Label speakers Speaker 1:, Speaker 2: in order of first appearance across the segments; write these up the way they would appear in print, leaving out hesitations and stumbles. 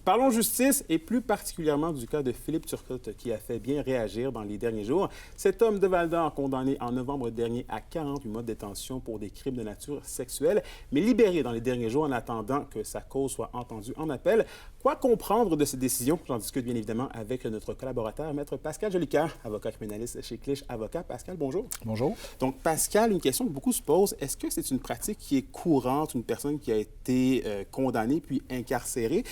Speaker 1: Parlons justice et plus particulièrement du cas de Philippe Turcotte qui a fait bien réagir dans les derniers jours. Cet homme de Val-d'Or, condamné en novembre dernier à 48 mois de détention pour des crimes de nature sexuelle, mais libéré dans les derniers jours en attendant que sa cause soit entendue en appel. Quoi comprendre de cette décision? J'en discute bien évidemment avec notre collaborateur, Maître Pascal Jolicoeur, avocat criminaliste chez Clich Avocat. Pascal, bonjour.
Speaker 2: Bonjour.
Speaker 1: Donc, Pascal, une question que beaucoup se posent. Est-ce que c'est une pratique qui est courante, une personne qui a été condamnée puis incarcérée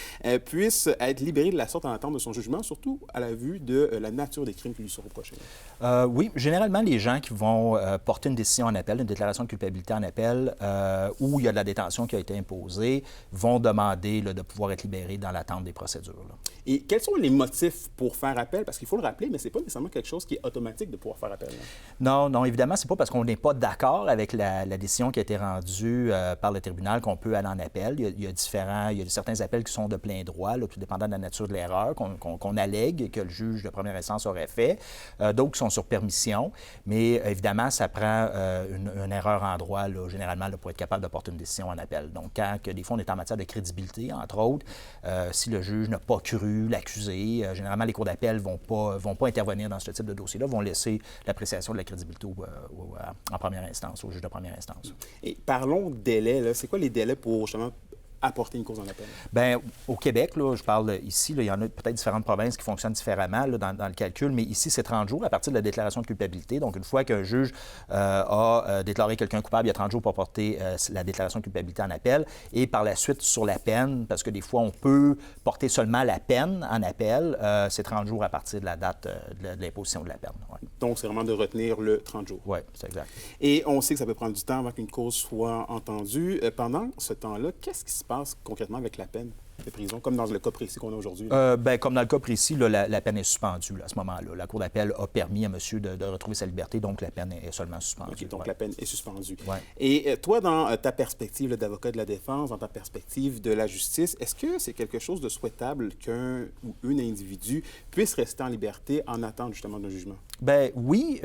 Speaker 1: puisse être libérée de la sorte en attente de son jugement, surtout à la vue de la nature des crimes qui lui sont reprochés?
Speaker 2: Oui, généralement, les gens qui vont porter une décision en appel, une déclaration de culpabilité en appel, où il y a de la détention qui a été imposée, vont demander de pouvoir être libérés dans l'attente des procédures. Là.
Speaker 1: Et quels sont les motifs pour faire appel? Parce qu'il faut le rappeler, mais ce n'est pas nécessairement quelque chose qui est automatique de pouvoir faire appel.
Speaker 2: Non, évidemment, c'est pas parce qu'on n'est pas d'accord avec la décision qui a été rendue par le tribunal qu'on peut aller en appel. Il y a certains appels qui sont de plein droit, là, tout dépendant de la nature de l'erreur, qu'on allègue que le juge de première instance aurait fait. D'autres qui sont sur permission, mais évidemment, ça prend une erreur en droit, là, généralement, là, pour être capable de porter une décision en appel. Donc, quand des fois, on est en matière de crédibilité, entre autres, si le juge n'a pas cru l'accusé, généralement, les cours d'appel ne vont pas intervenir dans ce type de dossier-là, vont laisser l'appréciation de la crédibilité en première instance, au juge de première instance.
Speaker 1: Et parlons délais. C'est quoi les délais pour justement apporter une cause en appel?
Speaker 2: Bien, au Québec, là, je parle ici, là, il y en a peut-être différentes provinces qui fonctionnent différemment là, dans le calcul, mais ici, c'est 30 jours à partir de la déclaration de culpabilité. Donc, une fois qu'un juge a déclaré quelqu'un coupable, il y a 30 jours pour porter la déclaration de culpabilité en appel. Et par la suite, sur la peine, parce que des fois, on peut porter seulement la peine en appel, c'est 30 jours à partir de la date de l'imposition de la peine. Ouais.
Speaker 1: Donc, c'est vraiment de retenir le 30 jours.
Speaker 2: Oui, c'est exact.
Speaker 1: Et on sait que ça peut prendre du temps avant qu'une cause soit entendue. Pendant ce temps-là, qu'est-ce qui se passe concrètement avec la peine de prison, comme dans le cas précis qu'on a aujourd'hui?
Speaker 2: Bien, comme dans le cas précis, là, la peine est suspendue là, à ce moment-là. La Cour d'appel a permis à monsieur de retrouver sa liberté, donc la peine est seulement suspendue.
Speaker 1: OK, donc la peine est suspendue.
Speaker 2: Ouais.
Speaker 1: Et toi, dans ta perspective d'avocat de la défense, dans ta perspective de la justice, est-ce que c'est quelque chose de souhaitable qu'un ou une individu puisse rester en liberté en attente justement d'un jugement?
Speaker 2: Bien, oui,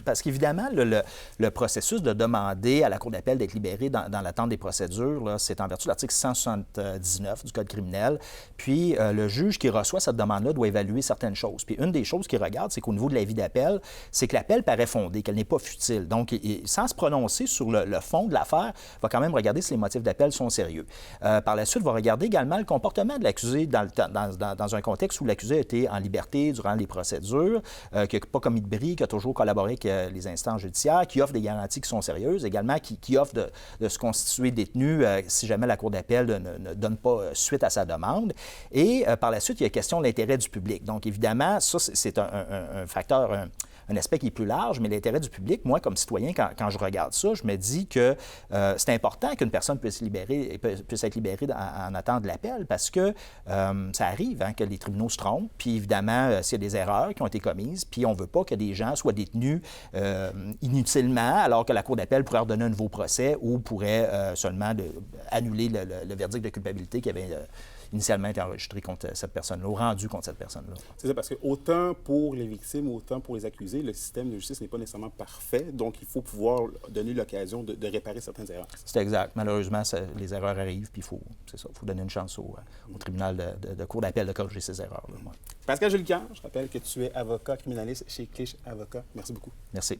Speaker 2: parce qu'évidemment, le processus de demander à la Cour d'appel d'être libéré dans l'attente des procédures, là, c'est en vertu de l'article 179 du Code criminel. Puis, le juge qui reçoit cette demande-là doit évaluer certaines choses. Puis, une des choses qu'il regarde, c'est qu'au niveau de l'avis d'appel, c'est que l'appel paraît fondé, qu'elle n'est pas futile. Donc, sans se prononcer sur le fond de l'affaire, il va quand même regarder si les motifs d'appel sont sérieux. Par la suite, il va regarder également le comportement de l'accusé dans un contexte où l'accusé a été en liberté durant les procédures, qui n'a pas commis de bris, qui a toujours collaboré avec les instances judiciaires, qui offre des garanties qui sont sérieuses, également qui offre de se constituer détenu si jamais la Cour d'appel ne donne pas suite à sa demande. Et par la suite, il y a question de l'intérêt du public. Donc, évidemment, ça, c'est un facteur, un aspect qui est plus large, mais l'intérêt du public, moi, comme citoyen, quand je regarde ça, je me dis que c'est important qu'une personne puisse être libérée en attente de l'appel parce que ça arrive que les tribunaux se trompent, puis évidemment, s'il y a des erreurs qui ont été commises, puis on ne veut pas que des gens soient détenus inutilement, alors que la Cour d'appel pourrait ordonner un nouveau procès ou pourrait seulement annuler le verdict de culpabilité qui avait initialement été enregistré contre cette personne-là, ou rendu contre cette personne-là.
Speaker 1: C'est ça, parce que autant pour les victimes, autant pour les accusés, le système de justice n'est pas nécessairement parfait, donc il faut pouvoir donner l'occasion de réparer certaines erreurs.
Speaker 2: C'est exact. Malheureusement, les erreurs arrivent, puis il faut donner une chance au tribunal de Cour d'appel de corriger ces erreurs-là.
Speaker 1: Pascal Jolicoeur, je rappelle que tu es avocat criminaliste chez Clich Avocat. Merci beaucoup.
Speaker 2: Merci.